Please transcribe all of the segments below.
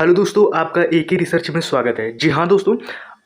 Hello दोस्तों, आपका एक ही रिसर्च में स्वागत है। जी हाँ दोस्तों,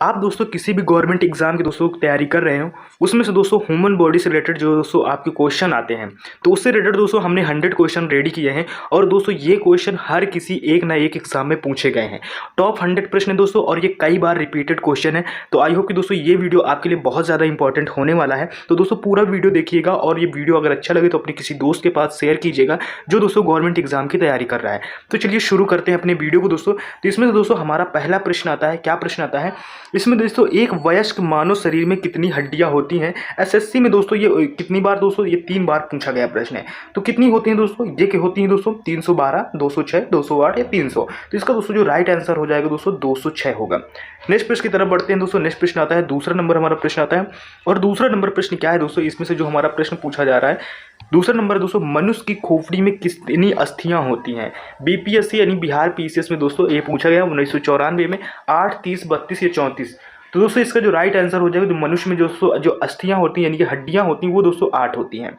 आप दोस्तों किसी भी गवर्नमेंट एग्जाम की दोस्तों तैयारी कर रहे हो, उसमें से दोस्तों ह्यूमन बॉडी से रिलेटेड जो दोस्तों आपके क्वेश्चन आते हैं, तो उससे रिलेटेड दोस्तों हमने 100 क्वेश्चन रेडी किए हैं। और दोस्तों ये क्वेश्चन हर किसी एक ना एक एग्जाम में पूछे गए हैं। टॉप 100 प्रश्न है दोस्तों, और ये कई बार रिपीटेड क्वेश्चन है। तो आई होप कि दोस्तों ये वीडियो आपके लिए बहुत ज़्यादा इंपॉर्टेंट होने वाला है। तो दोस्तों पूरा वीडियो देखिएगा, और ये वीडियो अगर अच्छा लगे तो अपने किसी दोस्त के पास शेयर कीजिएगा जो दोस्तों गवर्नमेंट एग्जाम की तैयारी कर रहा है। तो चलिए शुरू करते हैं अपने वीडियो को दोस्तों। तो इसमें दोस्तों हमारा पहला प्रश्न आता है। क्या प्रश्न आता है इसमें दोस्तों? एक वयस्क मानव शरीर में कितनी हड्डियां होती हैं? एसएससी में दोस्तों ये कितनी बार दोस्तों? ये 3 बार पूछा गया प्रश्न है। तो कितनी होती हैं दोस्तों? ये क्या होती हैं दोस्तों? 312, 206, 208 या 300। तो इसका दोस्तों जो राइट आंसर हो जाएगा दोस्तों 206 होगा। नेक्स्ट प्रश्न की तरफ बढ़ते हैं दोस्तों। नेक्स्ट प्रश्न आता है, दूसरा नंबर हमारा प्रश्न आता है। और दूसरा नंबर प्रश्न क्या है दोस्तों? इसमें से जो हमारा प्रश्न पूछा जा रहा है, दूसरा नंबर दोस्तों, मनुष्य की खोपड़ी में कितनी अस्थियां होती हैं? बीपीएससी यानी बिहार पीसीएस में दोस्तों ये पूछा गया 1994 में। 8, 30, 32 या 34। तो दोस्तों इसका जो राइट आंसर हो जाएगा, जो मनुष्य में जो अस्थियां होती हैं यानी कि हड्डियां होती हैं, वो दोस्तों 8 होती हैं।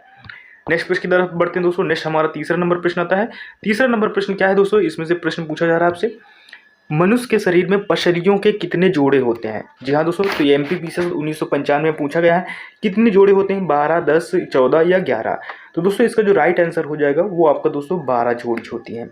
नेक्स्ट प्रश्न की तरफ बढ़ते हैं दोस्तों। नेक्स्ट हमारा तीसरा नंबर प्रश्न आता है। तीसरा नंबर प्रश्न क्या है दोस्तों? इसमें से प्रश्न पूछा जा रहा है आपसे, मनुष्य के शरीर में पसलियों के कितने जोड़े होते हैं? जी हाँ दोस्तों, तो ये एमपीपीसीएस 1995 में पूछा गया है। कितने जोड़े होते हैं? 12, 10, 14 या 11। तो दोस्तों इसका जो राइट आंसर हो जाएगा वो आपका दोस्तों 12 जोड़ी होती है।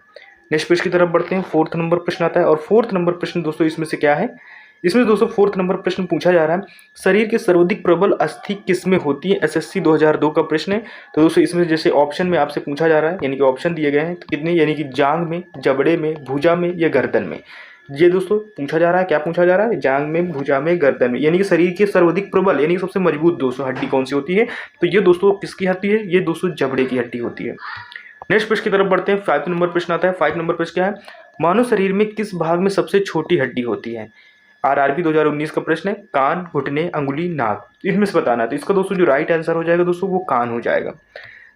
नेक्स्ट प्रश्न की तरफ बढ़ते हैं। फोर्थ नंबर प्रश्न आता है। और फोर्थ नंबर प्रश्न दोस्तों इसमें से क्या है? इसमें दोस्तों फोर्थ नंबर प्रश्न पूछा जा रहा है, शरीर के सर्वाधिक प्रबल अस्थि किसमें होती है? एसएससी 2002 का प्रश्न है। तो दोस्तों इसमें जैसे ऑप्शन में आपसे पूछा जा रहा है, यानी कि ऑप्शन दिए गए हैं, तो कितने, यानी कि जांग में, जबड़े में, भुजा में या गर्दन में। ये दोस्तों पूछा जा रहा है। क्या पूछा जा रहा है? जांग में, भुजा में, गर्दन में, यानी कि शरीर के सर्वाधिक प्रबल यानी कि सबसे मजबूत दोस्तों हड्डी कौन सी होती है? तो ये दोस्तों किसकी हड्डी है? ये दोस्तों जबड़े की हड्डी होती है। नेक्स्ट प्रश्न की तरफ बढ़ते हैं। 5 नंबर प्रश्न आता है। 5 नंबर प्रश्न क्या है? मानव शरीर में किस भाग में सबसे छोटी हड्डी होती है? आरआरबी 2019 का प्रश्न है। कान, घुटने, अंगुली, नाक, इसमें से बताना है। तो इसका दोस्तों जो राइट आंसर हो जाएगा दोस्तों वो कान हो जाएगा।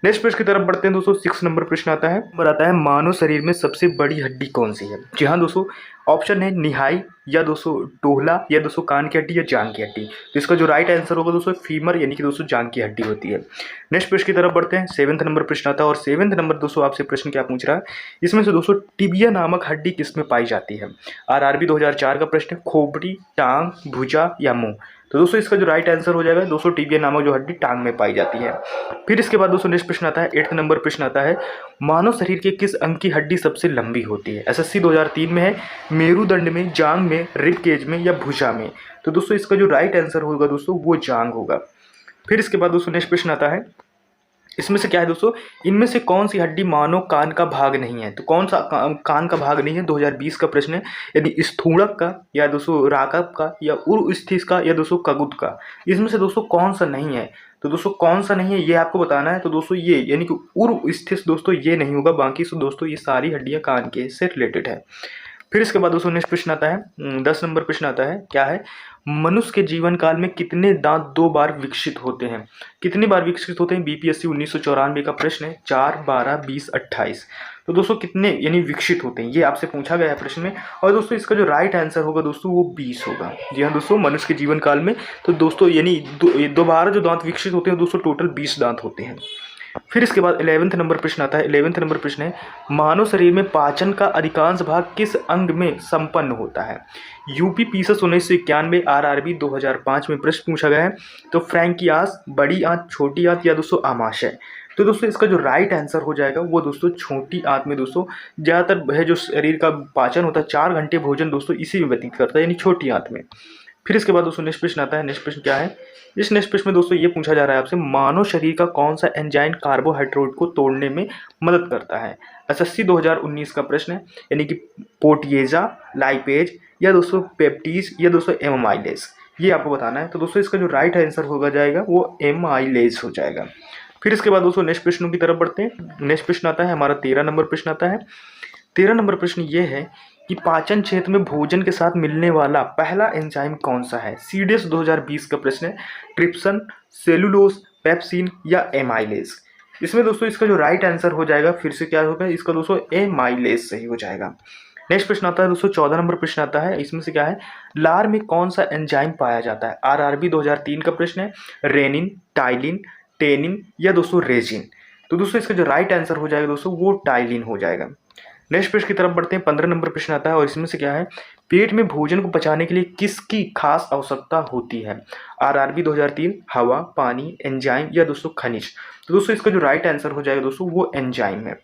नेक्स्ट प्रश्न की तरफ बढ़ते हैं दोस्तों। 6 नंबर प्रश्न आता है। नंबर आता है, मानव शरीर में सबसे बड़ी हड्डी कौन सी है? जी हाँ दोस्तों, ऑप्शन है निहाई, या दोस्तों टोहला, या दोस्तों कान की हड्डी, या जांग की हड्डी। तो इसका जो राइट आंसर होगा दोस्तों फीमर, यानी कि दोस्तों जांग की हड्डी होती है। नेक्स्ट प्रश्न की तरफ बढ़ते हैं। 7th नंबर प्रश्न आता है। और 7th नंबर दोस्तों आपसे प्रश्न क्या पूछ रहा है? इसमें से दोस्तों टिबिया नामक हड्डी किसमें पाई जाती है? आरआरबी 2004 का प्रश्न है। खोपड़ी, टांग, भुजा या मुंह। तो दोस्तों इसका जो राइट आंसर हो जाएगा दोस्तों टिबिया नामक जो हड्डी टांग में पाई जाती है। फिर इसके बाद दोस्तों नेक्स्ट प्रश्न आता है। 8th नंबर प्रश्न आता है, मानव शरीर के किस अंग की हड्डी सबसे लंबी होती है? एसएससी 2003 में है। मेरुदंड में, जांग में, रिब केज में या भुजा में। तो दोस्तों इसका जो राइट आंसर होगा दोस्तों वो जांग होगा। फिर इसके बाद दोस्तों नेक्स्ट प्रश्न आता है। इसमें से क्या है दोस्तों? इनमें से कौन सी हड्डी मानव कान का भाग नहीं है? तो कौन सा कान का भाग नहीं है? 2020 का प्रश्न है। यदि स्थूणक का, या दोस्तों राकब का, या उर्स्थिस का, या दोस्तों कगुत का। इसमें से दोस्तों कौन सा नहीं है? तो दोस्तों कौन सा नहीं है ये आपको बताना है। तो दोस्तों ये यानी कि उर्स्थिस दोस्तों ये नहीं होगा। बाकी से दोस्तों ये सारी हड्डियां कान के से रिलेटेड है। फिर इसके बाद दोस्तों नेक्स्ट प्रश्न आता है। 10 नंबर प्रश्न आता है। क्या है? मनुष्य के जीवन काल में कितने दांत 2 बार विकसित होते हैं? कितनी बार विकसित होते हैं? बीपीएससी 1994 का प्रश्न है। 4, 12, 20, 28। तो दोस्तों कितने यानी विकसित होते हैं ये आपसे पूछा गया है प्रश्न में। और दोस्तों इसका जो राइट आंसर होगा दोस्तों वो 20 होगा। जी हाँ दोस्तों, मनुष्य के जीवन काल में तो दोस्तों यानी दोबारा जो दांत विकसित होते हैं दोस्तों टोटल 20 दांत होते हैं। फिर इसके बाद 11th नंबर प्रश्न आता है। 11th नंबर प्रश्न है, मानव शरीर में पाचन का अधिकांश भाग किस अंग में संपन्न होता है? यूपी पीसीएस 1991, आरआरबी 2005 में प्रश्न पूछा गया है। तो फ्रैंकियास, बड़ी आंत, छोटी आंत, या दोस्तों आमाशय। तो दोस्तों इसका जो राइट आंसर हो जाएगा वो दोस्तों छोटी आंत में दोस्तों ज़्यादातर है जो शरीर का पाचन होता है। 4 घंटे भोजन दोस्तों इसी में व्यतीत करता है, यानी छोटी आंत में। फिर इसके बाद दोस्तों नेक्स्ट प्रश्न आता है। नेक्स्ट प्रश्न क्या है? इस नेक्स्ट प्रश्न में दोस्तों ये पूछा जा रहा है आपसे, मानव शरीर का कौन सा एंजाइम कार्बोहाइड्रेट को तोड़ने में मदद करता है? एसएससी 2019 का प्रश्न है, यानी कि प्रोटीएजा, लाइपेज, या दोस्तों पेप्टीज, या दोस्तों एमाइलेज। ये आपको बताना है। तो दोस्तों इसका जो राइट आंसर होगा जाएगा वो एमाइलेज हो जाएगा। फिर इसके बाद दोस्तों नेक्स्ट प्रश्नों की तरफ बढ़ते हैं। नेक्स्ट प्रश्न आता है हमारा 13 नंबर प्रश्न आता है। 13 नंबर प्रश्न ये है कि पाचन क्षेत्र में भोजन के साथ मिलने वाला पहला एंजाइम कौन सा है? सीडीएस 2020 का प्रश्न है। ट्रिप्सन, सेलुलोज, पेप्सिन, या एमाइलेज। इसमें दोस्तों इसका जो राइट आंसर हो जाएगा फिर से क्या होगा? इसका दोस्तों एमाइलेज सही हो जाएगा। नेक्स्ट प्रश्न आता है दोस्तों 14 नंबर प्रश्न आता है। इसमें से क्या है? लार में कौन सा एंजाइम पाया जाता है? आरआरबी 2003 का प्रश्न है। रेनिन, टाइलिन, टेनिन, या दोस्तों रेजिन। तो दोस्तों इसका जो राइट आंसर हो जाएगा दोस्तों वो टाइलिन हो जाएगा। नेक्स्ट प्रश्न की तरफ बढ़ते हैं। 15 नंबर प्रश्न आता है और इसमें से क्या है, पेट में भोजन को पचाने के लिए किसकी खास आवश्यकता होती है? आरआरबी 2003, हवा, पानी, एंजाइम या दोस्तों खनिज। तो दोस्तों इसका जो राइट आंसर हो जाएगा दोस्तों वो एंजाइम है।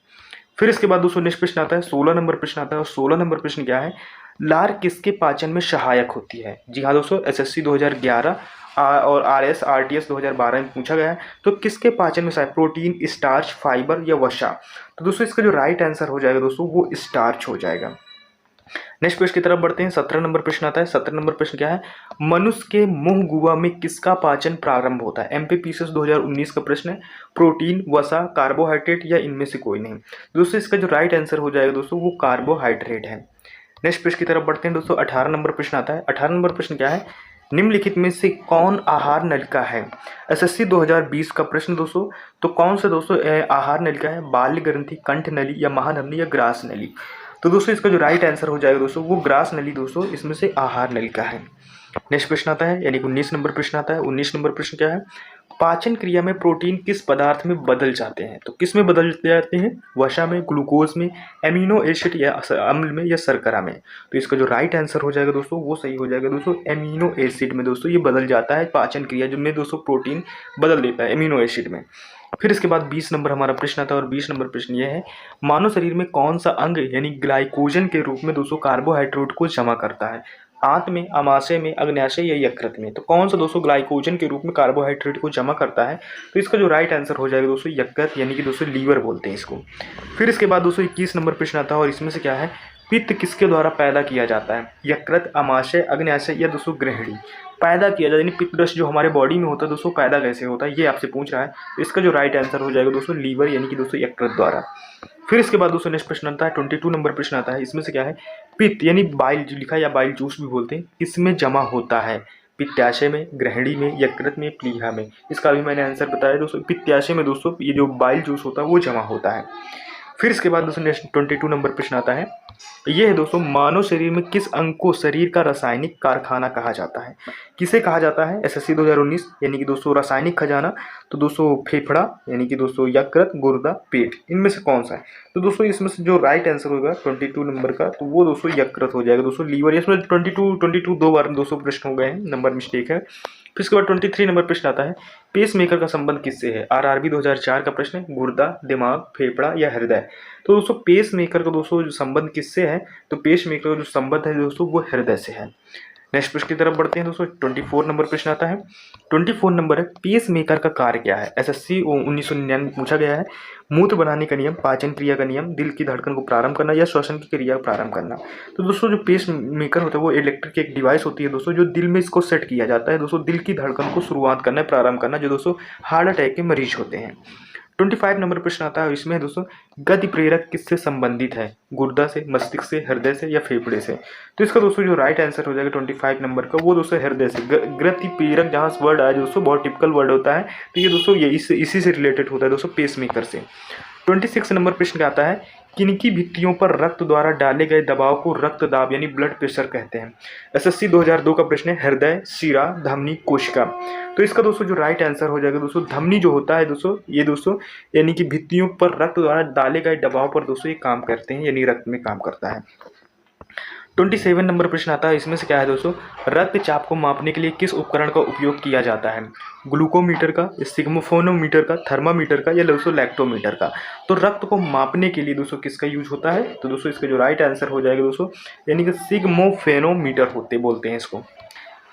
फिर इसके बाद दोस्तों नेक्स्ट प्रश्न आता है, 16 नंबर प्रश्न आता है और 16 नंबर प्रश्न क्या है, लार किसके पाचन में सहायक होती है? जी हाँ दोस्तों, एसएससी 2011 और आरएस आरटीएस 2012 में पूछा गया है। तो किसके पाचन में सहायक, प्रोटीन, स्टार्च, फाइबर या वसा? तो दोस्तों इसका जो राइट आंसर हो जाएगा दोस्तों वो स्टार्च हो जाएगा। नेक्स्ट प्रश्न की तरफ बढ़ते हैं। 17 नंबर प्रश्न आता है। 17 नंबर प्रश्न क्या है, मनुष्य के मुंह गुहा में किसका पाचन प्रारंभ होता है? एमपीपीसीएस 2019 का प्रश्न है। प्रोटीन, वसा, कार्बोहाइड्रेट या इनमें से कोई नहीं। दोस्तों इसका जो राइट आंसर हो जाएगा दोस्तों वो कार्बोहाइड्रेट है। नेक्स्ट प्रश्न की तरफ बढ़ते हैं दोस्तों। 18 नंबर प्रश्न आता है। 18 नंबर प्रश्न क्या है, निम्नलिखित में से कौन आहार नलिका है? एसएससी 2020 का प्रश्न दोस्तों। तो कौन सा दोस्तों आहार नलिका है? बाल्य ग्रंथि, कंठ नली या महानली या ग्रास नली? तो दोस्तों इसका जो राइट आंसर हो जाएगा दोस्तों वो ग्रास नली दोस्तों इसमें से आहार नलिका है। नेक्स्ट प्रश्न आता है यानी कि 19 नंबर प्रश्न आता है। 19 नंबर प्रश्न क्या है, पाचन क्रिया में प्रोटीन किस पदार्थ में बदल जाते हैं? तो किस में बदल जाते हैं? वसा में, ग्लूकोज में, एमिनो एसिड या अम्ल में या शर्करा में? तो इसका जो राइट आंसर हो जाएगा दोस्तों वो सही हो जाएगा दोस्तों एमिनो एसिड में। दोस्तों ये बदल जाता है पाचन क्रिया जिनमें दोस्तों प्रोटीन बदल देता है एमिनो एसिड में। फिर इसके बाद 20 नंबर हमारा प्रश्न आता है और 20 नंबर प्रश्न ये है, मानव शरीर में कौन सा अंग यानी ग्लाइकोजन के रूप में दोस्तों कार्बोहाइड्रेट को जमा करता है? आंत में, अमाशय में, अग्न्याशय या यकृत में? तो कौन सा दोस्तों ग्लाइकोजन के रूप में कार्बोहाइड्रेट को जमा करता है? तो इसका जो राइट आंसर हो जाएगा दोस्तों यकृत यानी कि दोस्तों लीवर बोलते हैं इसको। फिर इसके बाद दोस्तों 21 नंबर प्रश्न आता है और इसमें से क्या है, पित्त किसके द्वारा पैदा किया जाता है? यकृत, अमाशय, अग्न्याशय या दोस्तों ग्रहणी? पैदा किया जाता है यानी पित्तरस जो हमारे बॉडी में होता है दोस्तों पैदा कैसे होता है ये आपसे पूछ रहा है। तो इसका जो राइट आंसर हो जाएगा दोस्तों लीवर यानी कि दोस्तों यकृत द्वारा। फिर इसके बाद दोस्तों नेक्स्ट प्रश्न आता है 22 नंबर प्रश्न आता है। इसमें से क्या है, पित्त यानी बाइल जो लिखा है या बाइल जूस भी बोलते हैं, किसमें जमा होता है? पित्ताशय में, ग्रहणी में, यकृत में, प्लीहा में? इसका भी मैंने आंसर बताया दोस्तों, पित्ताशय में दोस्तों ये जो बाइल जूस होता है वो जमा होता है। फिर इसके बाद दोस्तों नेक्स्ट 22 नंबर प्रश्न आता है, ये है दोस्तों, मानव शरीर में किस अंग को शरीर का रासायनिक कारखाना कहा जाता है? किसे कहा जाता है? एसएससी 2019 यानी कि दोस्तों रासायनिक खजाना। तो दोस्तों फेफड़ा यानी कि दोस्तों यकृत, गुर्दा, पेट, इनमें से कौन सा है? तो दोस्तों इसमें से जो राइट आंसर होगा 22 नंबर का तो वो दोस्तों यकृत हो जाएगा। दोस्तों लीवर, इसमें 22 दो बार दोस्तों प्रश्न हो गए हैं, नंबर मिस्टेक है। फिर इसके बाद 23 नंबर प्रश्न आता है, पेस मेकर का संबंध किससे है? आरआरबी 2004 का प्रश्न है। गुर्दा, दिमाग, फेफड़ा या हृदय? तो दोस्तों पेस मेकर का दोस्तों जो संबंध किससे है? तो पेस मेकर का जो संबंध है दोस्तों वो हृदय से है। नेक्स्ट प्रश्न की तरफ बढ़ते हैं दोस्तों। 24 नंबर प्रश्न आता है। 24 नंबर है, पेस मेकर का कार्य क्या है? एसएससी 1999 में पूछा गया है। मूत्र बनाने का नियम, पाचन क्रिया का नियम, दिल की धड़कन को प्रारंभ करना या श्वसन की क्रिया प्रारंभ करना? तो दोस्तों जो पेस मेकर होता है वो इलेक्ट्रिक एक डिवाइस होती है दोस्तों जो दिल में इसको सेट किया जाता है दोस्तों, दिल की धड़कन को शुरुआत करना, प्रारंभ करना, जो दोस्तों हार्ट अटैक के मरीज होते हैं। 25 नंबर प्रश्न आता है, इसमें दोस्तों गति प्रेरक किससे संबंधित है? गुर्दा से, मस्तिष्क से, हृदय से या फेफड़े से? तो इसका दोस्तों जो राइट आंसर हो जाएगा 25 नंबर का वो दोस्तों हृदय से। गति प्रेरक जहाँ वर्ड आया दोस्तों बहुत टिपिकल वर्ड होता है, तो ये दोस्तों ये इसी से रिलेटेड होता है दोस्तों पेस मेकर से। 26 नंबर प्रश्न का आता है, किनकी भित्तियों पर रक्त द्वारा डाले गए दबाव को रक्तदाब यानी ब्लड प्रेशर कहते हैं? एसएससी 2002 का प्रश्न है। हृदय, शिरा, धमनी, कोशिका? तो इसका दोस्तों जो राइट आंसर हो जाएगा दोस्तों धमनी जो होता है दोस्तों ये दोस्तों यानी कि भित्तियों पर रक्त द्वारा डाले गए दबाव पर दोस्तों ये काम करते हैं यानी रक्त में काम करता है। 27 नंबर प्रश्न आता है, इसमें से क्या है दोस्तों, रक्तचाप को मापने के लिए किस उपकरण का उपयोग किया जाता है? ग्लूकोमीटर का, सिग्मोफोनोमीटर का, थर्मामीटर का या दोस्तों लैक्टोमीटर का? तो रक्त को मापने के लिए दोस्तों किसका यूज होता है? तो दोस्तों इसका जो राइट आंसर हो जाएगा दोस्तों यानी कि सिग्मोफेनोमीटर बोलते हैं इसको।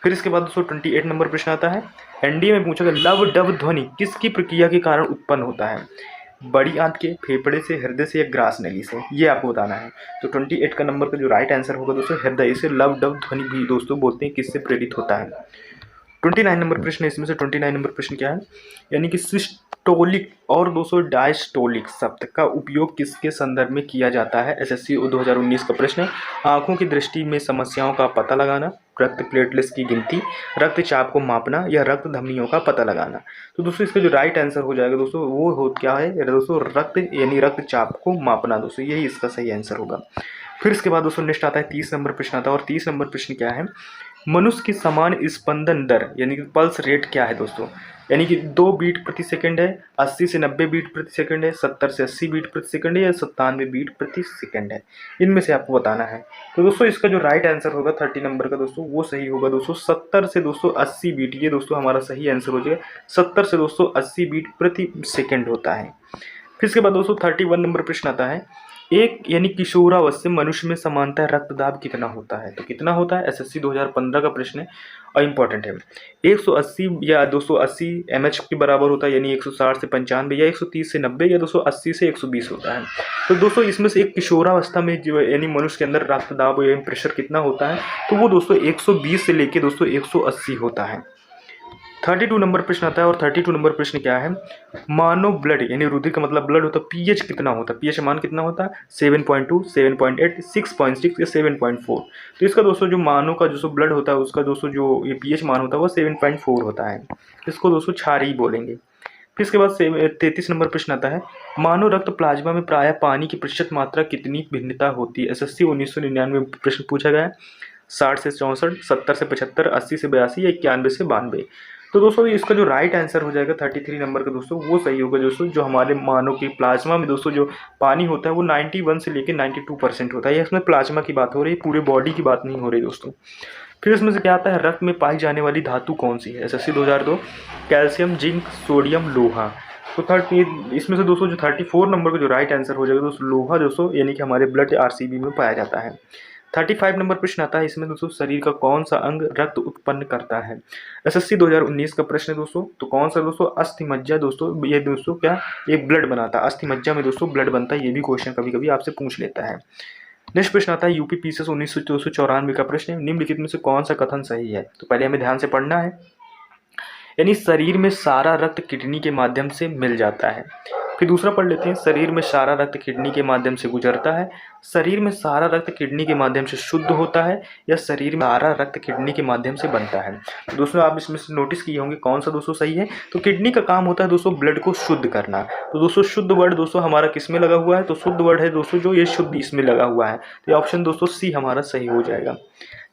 फिर इसके बाद दोस्तों 28 नंबर प्रश्न आता है। एनडीए में पूछा गया लव डब ध्वनि किसकी प्रक्रिया के कारण उत्पन्न होता है? बड़ी आंत के, फेफड़े से, हृदय से या ग्रास नली से? ये आपको बताना है। तो 28 का नंबर का जो राइट आंसर होगा दोस्तों हृदय से लव डब ध्वनि भी दोस्तों बोलते हैं किससे प्रेरित होता है। 29 नंबर प्रश्न है, इसमें से 29 नंबर प्रश्न क्या है, यानी कि सिस्टोलिक और दोस्तों डायस्टोलिक शब्द का उपयोग किसके संदर्भ में किया जाता है? एसएससी 2019 का प्रश्न है। आंखों की दृष्टि में समस्याओं का पता लगाना, रक्त प्लेटलेट्स की गिनती, रक्तचाप को मापना या रक्त धमनियों का पता लगाना? तो दोस्तों इसका जो राइट आंसर हो जाएगा दोस्तों वो क्या है दोस्तों रक्त यानी रक्तचाप को मापना दोस्तों, यही इसका सही आंसर होगा। फिर इसके बाद दोस्तों नेक्स्ट आता है 30 नंबर प्रश्न आता है, और 30 नंबर प्रश्न क्या है, मनुष्य की समान स्पंदन दर यानी कि पल्स रेट क्या है दोस्तों। यानी कि 2 बीट प्रति सेकंड है, 80 से 90 बीट प्रति सेकंड है, 70 से 80 बीट प्रति सेकंड है, या 97 बीट प्रति सेकंड है। इनमें से आपको बताना है। तो दोस्तों इसका जो राइट आंसर होगा 30 नंबर का दोस्तों वो सही होगा दोस्तों 70 से दोस्तों 80 बीट। ये दोस्तों हमारा सही आंसर हो जाएगा। 70 से दोस्तों 80 बीट प्रति सेकंड होता है। फिर इसके बाद दोस्तों 31 नंबर प्रश्न आता है, एक यानी किशोरावस्था में मनुष्य में सामान्यतः रक्तदाब कितना होता है। तो कितना होता है, एसएससी 2015 का प्रश्न है और इम्पॉर्टेंट है। 180 या 280 mH के बराबर होता है, यानी 160 से 95, या 130 से 90, या 280 से 120 होता है। तो दोस्तों इसमें से एक किशोरावस्था में जो यानी मनुष्य के अंदर रक्तदाब या प्रेशर कितना होता है, तो वो दोस्तों 120 से लेके दोस्तों 180 होता है। 32 नंबर प्रश्न आता है, और 32 नंबर प्रश्न क्या है, मानव ब्लड यानी रुधिर का मतलब ब्लड होता है, पीएच कितना होता है, पीएच मान कितना होता है, 7.2, 7.8, 6.6 या 7.4। तो इसका दोस्तों जो मानव का जो ब्लड होता है उसका दोस्तों जो ये पीएच मान होता है वो 7.4 होता है। इसको दोस्तों क्षारीय बोलेंगे। फिर इसके बाद 33 नंबर प्रश्न आता है, मानव रक्त प्लाज्मा में प्रायः पानी की प्रतिशत मात्रा कितनी भिन्नता होती है। एसएससी 1999 में प्रश्न पूछा गया है। 60 से 64, 70 से 75, 80 से 82 या 91 से 92। तो दोस्तों इसका जो राइट आंसर हो जाएगा 33 नंबर का दोस्तों वो सही होगा दोस्तों। जो हमारे मानव की प्लाज्मा में दोस्तों जो पानी होता है वो 91 से लेकर 92% होता है। इसमें प्लाज्मा की बात हो रही है, पूरे बॉडी की बात नहीं हो रही दोस्तों। फिर इसमें से क्या आता है, रक्त में पाई जाने वाली धातु कौन सी है। एसएससी 2002 कैल्शियम, जिंक, सोडियम, लोहा। तो इसमें से दोस्तों जो 34 नंबर का जो राइट आंसर हो जाएगा दोस्तों लोहा दोस्तों, यानी कि हमारे ब्लड आरसीबी में पाया जाता है। 35 नंबर प्रश्न आता है, इसमें दोस्तों शरीर का कौन सा अंग रक्त उत्पन्न करता है। एसएससी 2019 का प्रश्न है दोस्तों। तो कौन सा दोस्तों, अस्थि मज्जा दोस्तों। ये दोस्तों क्या, ये ब्लड बनाता है, अस्थि मज्जा में दोस्तों ब्लड बनता है। ये भी क्वेश्चन कभी कभी आपसे पूछ लेता है। नेक्स्ट प्रश्न आता है यूपी पीसीएस 1994 का प्रश्न है, निम्नलिखित में से कौन सा कथन सही है। तो पहले हमें ध्यान से पढ़ना है। यानी शरीर में सारा रक्त किडनी के माध्यम से मिल जाता है। फिर दूसरा पढ़ लेते हैं, शरीर में सारा रक्त किडनी के माध्यम से गुजरता है, शरीर में सारा रक्त किडनी के माध्यम से शुद्ध होता है, या शरीर में सारा रक्त किडनी के माध्यम से बनता है। तो दोस्तों आप इसमें से नोटिस किए होंगे कौन सा दोस्तों सही है। तो किडनी का काम होता है दोस्तों ब्लड को शुद्ध करना। तो दोस्तों शुद्ध वर्ड दोस्तों हमारा किस में लगा हुआ है, तो शुद्ध वर्ड है दोस्तों जो ये शुद्ध इसमें लगा हुआ है। तो ये ऑप्शन दोस्तों सी हमारा सही हो जाएगा।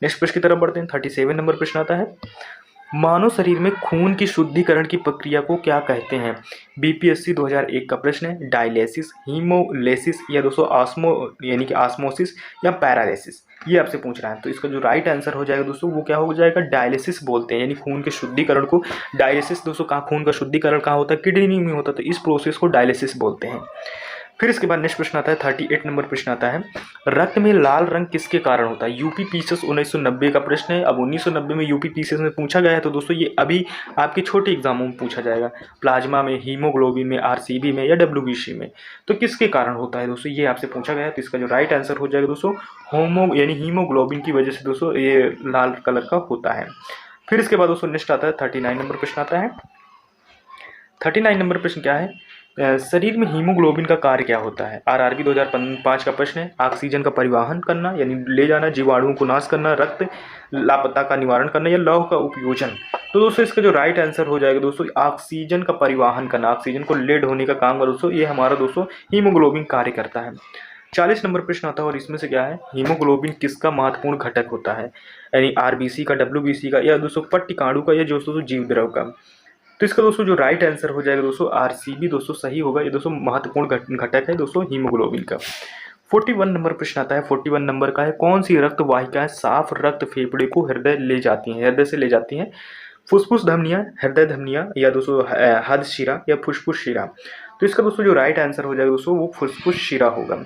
नेक्स्ट प्रश्न की तरफ बढ़ते हैं। 37 नंबर प्रश्न आता है, मानव शरीर में खून की शुद्धिकरण की प्रक्रिया को क्या कहते हैं। बीपीएससी 2001 का प्रश्न है, डायलिसिस, हीमोलेसिस, या दोस्तों आस्मो यानी कि आस्मोसिस, या पैरालिसिस। ये आपसे पूछ रहा है। तो इसका जो राइट आंसर हो जाएगा दोस्तों वो क्या हो जाएगा, डायलिसिस बोलते हैं। यानी खून के शुद्धिकरण को डायलिसिस दोस्तों, कहाँ खून का शुद्धिकरण कहाँ होता है, किडनी में होता है। तो इस प्रोसेस को डायलिसिस बोलते हैं। फिर इसके बाद नेक्स्ट प्रश्न आता है 38 नंबर प्रश्न आता है, रक्त में लाल रंग किसके कारण होता है। यूपी पीसीएस 1990 का प्रश्न है। अब 1990 में यूपी पीसीएस में पूछा गया है, तो दोस्तों ये अभी आपके छोटे एग्जामों में पूछा जाएगा। प्लाज्मा में, हीमोग्लोबिन में, आरसीबी में, या डब्ल्यूबीसी में। तो किसके कारण होता है दोस्तों, ये आपसे पूछा गया है। तो इसका जो राइट आंसर हो जाएगा दोस्तों होमो यानी हीमोग्लोबिन की वजह से दोस्तों ये लाल कलर का होता है। फिर इसके बाद दोस्तों नेक्स्ट आता है 39 नंबर प्रश्न आता है। 39 नंबर प्रश्न क्या है, शरीर में हीमोग्लोबिन का कार्य क्या होता है। आरआरबी 2005 का प्रश्न है, ऑक्सीजन का परिवहन करना यानी ले जाना, जीवाणुओं को नाश करना, रक्त लापता का निवारण करना, या लौह का उपयोजन। तो दोस्तों इसका जो राइट आंसर हो जाएगा दोस्तों ऑक्सीजन का परिवहन करना, ऑक्सीजन को ले ढोने का काम दोस्तों ये हमारा दोस्तों हीमोग्लोबिन कार्य करता है। 40 नंबर प्रश्न आता है, और इसमें से क्या है, हीमोग्लोबिन किसका महत्वपूर्ण घटक होता है। यानी आरबीसी का, डब्ल्यूबीसी का, या दोस्तों पट्टिकाणु का, या दोस्तों जीव द्रव का। तो इसका दोस्तों जो राइट आंसर हो जाएगा दोस्तों आरसीबी दोस्तों सही होगा। ये दोस्तों महत्वपूर्ण घटक है दोस्तों हीमोग्लोबिन का। 41 नंबर प्रश्न आता है। 41 नंबर का है, कौन सी रक्त वाहिकाएं साफ रक्त फेफड़े को हृदय ले जाती हैं, हृदय से ले जाती हैं। फुसफुस धमनियां, हृदय धमनियां, या दोस्तों हद शिरा, या फुसफुस शिरा। तो इसका दोस्तों जो राइट आंसर हो जाएगा दोस्तों वो फुसफुस शिरा होगा।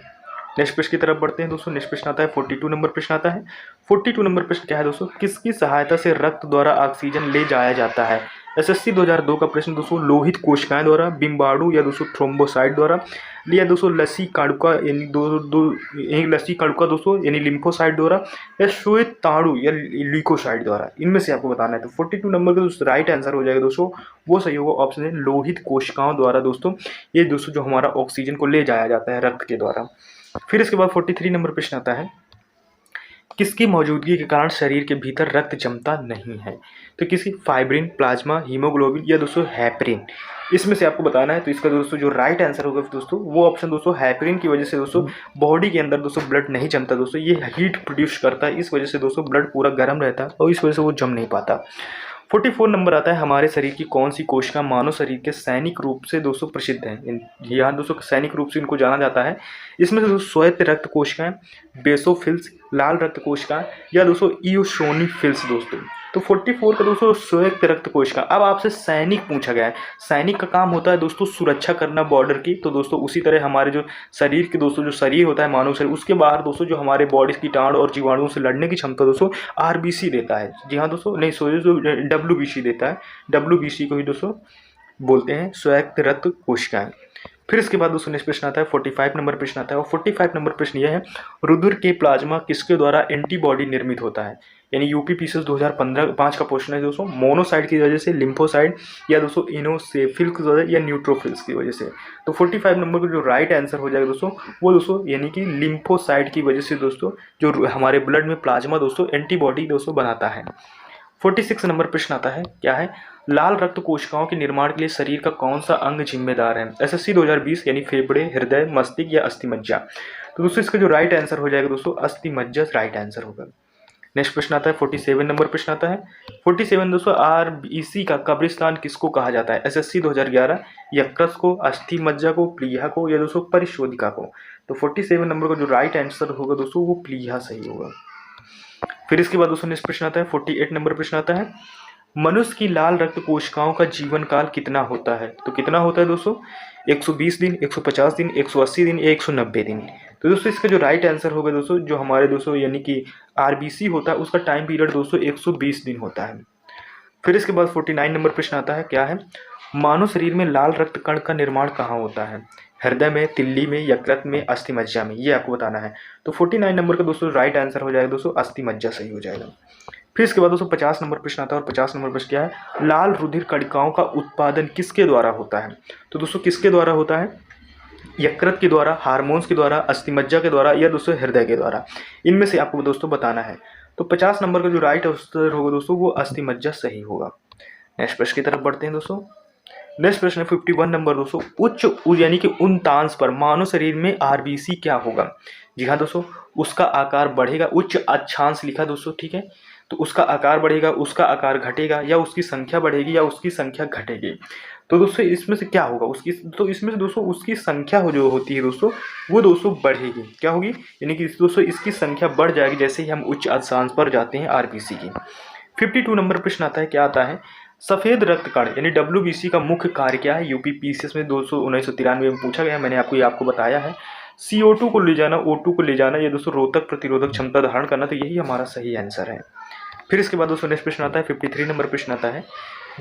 नेक्स्ट प्रश्न की तरफ बढ़ते हैं दोस्तों। नेक्स्ट प्रश्न आता है 42 नंबर प्रश्न आता है। 42 नंबर प्रश्न क्या है दोस्तों, किसकी सहायता से रक्त द्वारा ऑक्सीजन ले जाया जाता है। एसएससी 2002 का प्रश्न दोस्तों, लोहित कोशिकाएं द्वारा, बिम्बाणु या दोस्तों थ्रोम्बोसाइट द्वारा, या दोस्तों लसी काणुका यानी लसी काणुका दोस्तों यानी लिम्फोसाइट द्वारा, या श्वेत ताड़ू या ल्यूकोसाइट द्वारा। इनमें से आपको बताना है। तो 42 नंबर का दोस्तों राइट आंसर हो जाएगा दोस्तों वो सही होगा ऑप्शन है लोहित कोशिकाओं द्वारा दोस्तों। ये दोस्तों जो हमारा ऑक्सीजन को ले जाया जाता है रक्त के द्वारा। फिर इसके बाद 43 नंबर प्रश्न आता है, किसकी मौजूदगी के कारण शरीर के भीतर रक्त जमता नहीं है। तो किसी फाइब्रिन, प्लाज्मा, हीमोग्लोबिन, या दोस्तों हेपरिन। इसमें से आपको बताना है। तो इसका दोस्तों जो राइट आंसर होगा दोस्तों वो ऑप्शन दोस्तों हेपरिन की वजह से दोस्तों बॉडी के अंदर दोस्तों ब्लड नहीं जमता दोस्तों, ये हीट प्रोड्यूस करता है, इस वजह से दोस्तों ब्लड पूरा गर्म रहता है और इस वजह से वो जम नहीं पाता। 44 नंबर आता है, हमारे शरीर की कौन सी कोशिका मानव शरीर के सैनिक रूप से दोस्तों प्रसिद्ध है। यहाँ दोस्तों सैनिक रूप से इनको जाना जाता है। इसमें से दोस्तों श्वेत रक्त कोशिकाएं, बेसोफिल्स, लाल रक्त कोशिकाएं या दोस्तों इओसिनोफिल्स दोस्तों। तो 44 का दोस्तों श्वेत रक्त कोशिका। अब आपसे सैनिक पूछा गया है, सैनिक का काम होता है दोस्तों सुरक्षा करना बॉर्डर की। तो दोस्तों उसी तरह हमारे जो शरीर के दोस्तों जो शरीर होता है मानव शरीर, उसके बाहर दोस्तों जो हमारे बॉडी कीटाणु और जीवाणुओं से लड़ने की क्षमता दोस्तों आरबीसी देता है। जी हाँ दोस्तों, नहीं सॉरी जो डब्ल्यूबीसी देता है, डब्ल्यूबीसी को ही दोस्तों बोलते हैं श्वेत रक्त कोशिकाएं। फिर इसके बाद दोस्तों नेक्स्ट प्रश्न आता है 45 नंबर प्रश्न आता है और 45 नंबर प्रश्न यह है, रुधिर के प्लाज्मा किसके द्वारा एंटीबॉडी निर्मित होता है। यानी यूपीपीसीएस 2015-5 का क्वेश्चन है दोस्तों, मोनोसाइट की वजह से, लिम्फोसाइट या दोस्तों इनोसेफिल की वजह या न्यूट्रोफिल्स की वजह से। तो 45 नंबर का जो राइट आंसर हो जाएगा दोस्तों वो दोस्तों यानी कि लिम्फोसाइट की वजह से दोस्तों जो हमारे ब्लड में प्लाज्मा दोस्तों एंटीबॉडी दोस्तों बनाता है। 46 नंबर प्रश्न आता है, क्या है, लाल रक्त कोशिकाओं के निर्माण के लिए शरीर का कौन सा अंग जिम्मेदार है। एसएससी 2020 यानी फेफड़े, हृदय, मस्तिष्क या अस्थिमज्जा। तो दोस्तों इसका जो राइट आंसर हो जाएगा दोस्तों अस्थिमज्जा राइट आंसर होगा। नेक्स्ट प्रश्न आता है 47 नंबर प्रश्न आता है 47 दोस्तों, आरबीसी का कब्रिस्तान किसको कहा जाता है। एसएससी 2011, यकृत को, अस्थिमज्जा को, प्लीहा को या दोस्तों परिशोधिका को। तो 47 नंबर का जो राइट आंसर होगा दोस्तों वो प्लीहा सही होगा। फिर इसके बाद दोस्तों नेक्स्ट प्रश्न आता है 48 नंबर प्रश्न आता है, मनुष्य की लाल रक्त कोशिकाओं का जीवन काल कितना होता है। तो कितना होता है दोस्तों 120 दिन, 150 दिन, 180 दिन या 190 दिन। तो दोस्तों इसका जो राइट आंसर होगा दोस्तों जो हमारे दोस्तों यानी कि आरबीसी होता है उसका टाइम पीरियड दोस्तों 120 दिन होता है। फिर इसके बाद 49 नंबर प्रश्न आता है, क्या है, मानव शरीर में लाल रक्त कण का निर्माण कहाँ होता है। हृदय में, तिल्ली में, यकृत में, अस्थिमज्जा में, ये आपको बताना है। तो 49 नंबर का दोस्तों राइट आंसर हो जाएगा दोस्तों अस्थिमज्जा सही हो जाएगा। फिर इसके बाद दोस्तों 50 नंबर प्रश्न आता है और 50 नंबर प्रश्न क्या है, लाल रुधिर कणिकाओं का उत्पादन किसके द्वारा होता है। तो दोस्तों किसके द्वारा होता है, यकृत के द्वारा, हार्मोन्स के द्वारा, अस्थिमज्जा के द्वारा या दोस्तों हृदय के द्वारा। इनमें से आपको दोस्तों बताना है। तो 50 नंबर का जो राइट आंसर होगा दोस्तों वो अस्थिमज्जा सही होगा। नेक्स्ट प्रश्न की तरफ बढ़ते हैं दोस्तों। नेक्स्ट प्रश्न है 51 नंबर दोस्तों, उच्च यानी कि उन्तांश पर मानव शरीर में आरबीसी क्या होगा। जी हाँ दोस्तों, उसका आकार बढ़ेगा, उच्च अक्षांश लिखा दोस्तों, ठीक है। तो उसका आकार बढ़ेगा, उसका आकार घटेगा या उसकी संख्या बढ़ेगी या उसकी संख्या घटेगी। तो दोस्तों इसमें से क्या होगा उसकी, तो इसमें से दोस्तों उसकी संख्या जो होती है दोस्तों वो दोस्तों बढ़ेगी। क्या होगी, यानी कि दोस्तों इसकी संख्या बढ़ जाएगी जैसे ही हम उच्च अक्षांश पर जाते हैं आरबीसी की। 52 नंबर प्रश्न आता है, क्या आता है, सफेद रक्त कण यानी डब्ल्यूबीसी का मुख्य कार्य क्या है। यूपीपीसीएस में 1993 में पूछा गया, मैंने आपको बताया है। CO2 को ले जाना, O2 को ले जाना या दोस्तों रोधक प्रतिरोधक क्षमता धारण करना। तो यही हमारा सही आंसर है। फिर इसके बाद दोस्तों नेक्स्ट प्रश्न आता है 53 नंबर प्रश्न आता है,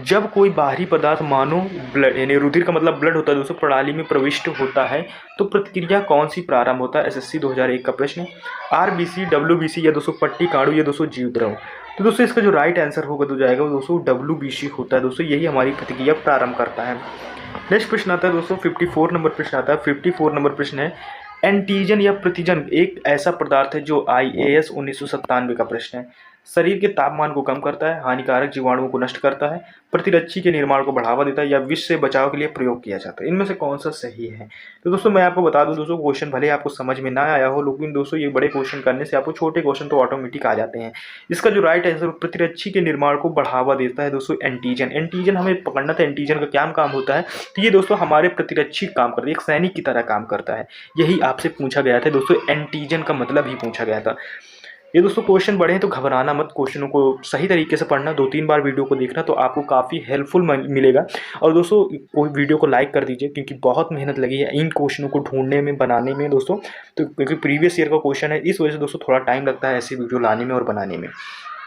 जब कोई बाहरी पदार्थ मानो ब्लड यानी रुधिर का मतलब ब्लड होता है दोस्तों प्रणाली में प्रविष्ट होता है तो प्रतिक्रिया कौन सी प्रारंभ होता है। एसएससी 2001 का प्रश्न, आरबीसी, डब्ल्यूबीसी या दोस्तों पट्टिकाणु या दोस्तों जीवद्रव। तो दोस्तों इसका जो राइट आंसर होगा तो जाएगा वो दोस्तों डब्ल्यूबीसी होता है दोस्तों, यही हमारी प्रतिक्रिया प्रारंभ करता है। नेक्स्ट प्रश्न आता है दोस्तों 54 नंबर प्रश्न आता है। 54 नंबर प्रश्न है, एंटीजन या प्रतिजन एक ऐसा पदार्थ है जो IAS 1997 का प्रश्न है, शरीर के तापमान को कम करता है, हानिकारक जीवाणुओं को नष्ट करता है, प्रतिरक्षी के निर्माण को बढ़ावा देता है या विष से बचाव के लिए प्रयोग किया जाता है। इनमें से कौन सा सही है। तो दोस्तों मैं आपको बता दूं दोस्तों, क्वेश्चन भले आपको समझ में ना आया हो लेकिन दोस्तों ये बड़े क्वेश्चन करने से आपको छोटे क्वेश्चन तो ऑटोमेटिक आ जाते हैं। इसका जो राइट आंसर प्रतिरक्षी के निर्माण को बढ़ावा देता है दोस्तों एंटीजन। एंटीजन हमें पकड़ना था, एंटीजन का क्या काम होता है, तो ये दोस्तों हमारे प्रतिरक्षी काम करता है, एक सैनिक की तरह काम करता है। यही आपसे पूछा गया था दोस्तों, एंटीजन का मतलब ही पूछा गया था। ये दोस्तों क्वेश्चन बड़े हैं तो घबराना मत, क्वेश्चनों को सही तरीके से पढ़ना, 2-3 बार वीडियो को देखना तो आपको काफ़ी हेल्पफुल मिलेगा। और दोस्तों कोई वीडियो को लाइक कर दीजिए क्योंकि बहुत मेहनत लगी है इन क्वेश्चनों को ढूंढने में, बनाने में दोस्तों। तो क्योंकि प्रीवियस ईयर का क्वेश्चन है इस वजह से दोस्तों थोड़ा टाइम लगता है ऐसी वीडियो लाने में और बनाने में।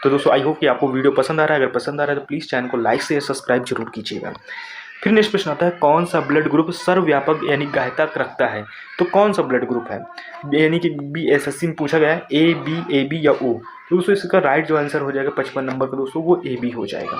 तो दोस्तों आई होप कि आपको वीडियो पसंद आ रहा है। अगर पसंद आ रहा है तो प्लीज़ चैनल को लाइक से सब्सक्राइब जरूर कीजिएगा। फिर नेक्स्ट प्रश्न आता है, कौन सा ब्लड ग्रुप सर्वव्यापक यानी गहता रखता है। तो कौन सा ब्लड ग्रुप है, यानी कि BSSC में पूछा गया है AB, AB या O। तो दोस्तों इसका राइट जो आंसर हो जाएगा 55 नंबर का दोस्तों वो AB हो जाएगा।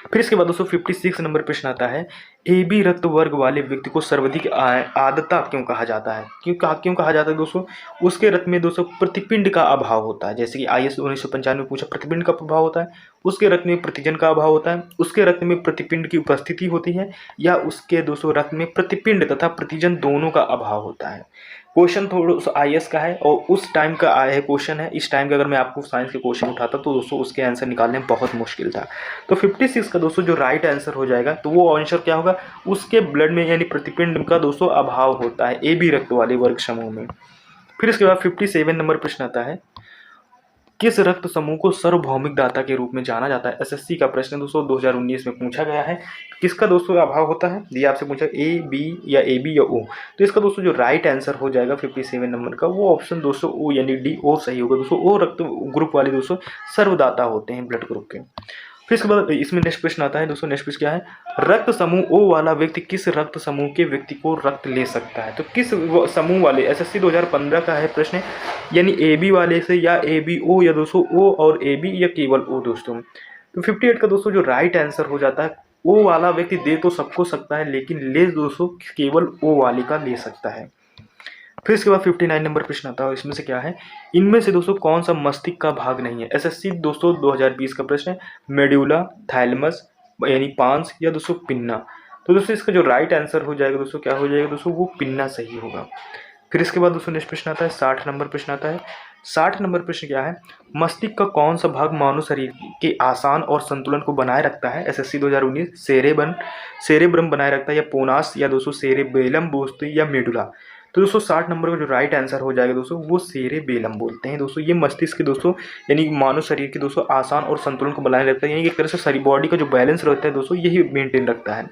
फिर इसके बाद दोस्तों 56 नंबर प्रश्न आता है, ए बी रक्त वर्ग वाले व्यक्ति को सर्वाधिक आर्द्रता क्यों कहा जाता है? क्यों कहा जाता है दोस्तों? उसके रक्त में दोस्तों प्रतिपिंड का अभाव होता है, जैसे कि IAS 1995 में पूछा, प्रतिपिंड का प्रभाव होता है, उसके रक्त में प्रतिजन का अभाव होता है, उसके रक्त में प्रतिपिंड की उपस्थिति होती है, या उसके दोस्तों रक्त में प्रतिपिंड तथा प्रतिजन दोनों का अभाव होता है। क्वेश्चन थोड़ा सा IAS का है और उस टाइम का आया है क्वेश्चन है। इस टाइम का अगर मैं आपको साइंस के क्वेश्चन उठाता तो दोस्तों उसके आंसर निकालने में बहुत मुश्किल था। तो 56 का दोस्तों जो राइट आंसर हो जाएगा, तो वो आंसर क्या होगा, उसके ब्लड में यानी प्रतिपिंड का दोस्तों अभाव होता है AB रक्त वाले वर्ग समूह में। फिर इसके बाद 57 नंबर प्रश्न आता है, किस रक्त समूह को सार्वभौमिक दाता के रूप में जाना जाता है? SSC का प्रश्न दोस्तों 2019 में पूछा गया है। किसका दोस्तों अभाव होता है, ये आपसे पूछा A B या AB या O। तो इसका दोस्तों जो राइट आंसर हो जाएगा 57 नंबर का, वो ऑप्शन दोस्तों O यानी D O सही होगा दोस्तों। O रक्त ग्रुप वाले दोस्तों सर्वदाता होते हैं ब्लड ग्रुप के। फिर इसके बाद इसमें नेक्स्ट प्रश्न आता है दोस्तों, नेक्स्ट प्रश्न क्या है, रक्त समूह O वाला व्यक्ति किस रक्त समूह के व्यक्ति को रक्त ले सकता है? तो किस समूह वाले, SSC 2015 का है प्रश्न, यानी AB वाले से या ABO या दोस्तों O और AB या केवल O दोस्तों। तो 58 का दोस्तों जो राइट आंसर हो जाता है, O वाला व्यक्ति दे तो सबको सकता है, लेकिन ले दोस्तों केवल O वाले का ले सकता है। फिर इसके बाद 59 नंबर प्रश्न आता है, इसमें से क्या है, इनमें से दोस्तों कौन सा मस्तिष्क का भाग नहीं है? SSC दोस्तों 2020 का प्रश्न है, मेडुला, थैलेमस यानी पांस या दोस्तों पिन्ना। तो दोस्तों इसका जो राइट आंसर हो जाएगा दोस्तों, क्या हो जाएगा दोस्तों, वो पिन्ना सही होगा। फिर इसके बाद दोस्तों नेक्स्ट प्रश्न आता है, 60 नंबर प्रश्न आता है। 60 नंबर प्रश्न क्या है, मस्तिष्क का कौन सा भाग मानव शरीर के आसान और संतुलन को बनाए रखता है? SSC 2019 सेरेब्रम बनाए रखता है, या पोनास, या दोस्तों सेरेबेलम दोस्तों, या मेडुला। तो दोस्तों 60 नंबर का जो राइट आंसर हो जाएगा दोस्तों, वो सेरेबेलम बोलते हैं दोस्तों। ये मस्तिष्क के दोस्तों यानी मानव शरीर के दोस्तों आसान और संतुलन को बनाए रखता है, यानी एक तरह से सारी बॉडी का जो बैलेंस रहता है दोस्तों, यही मेंटेन रखता है।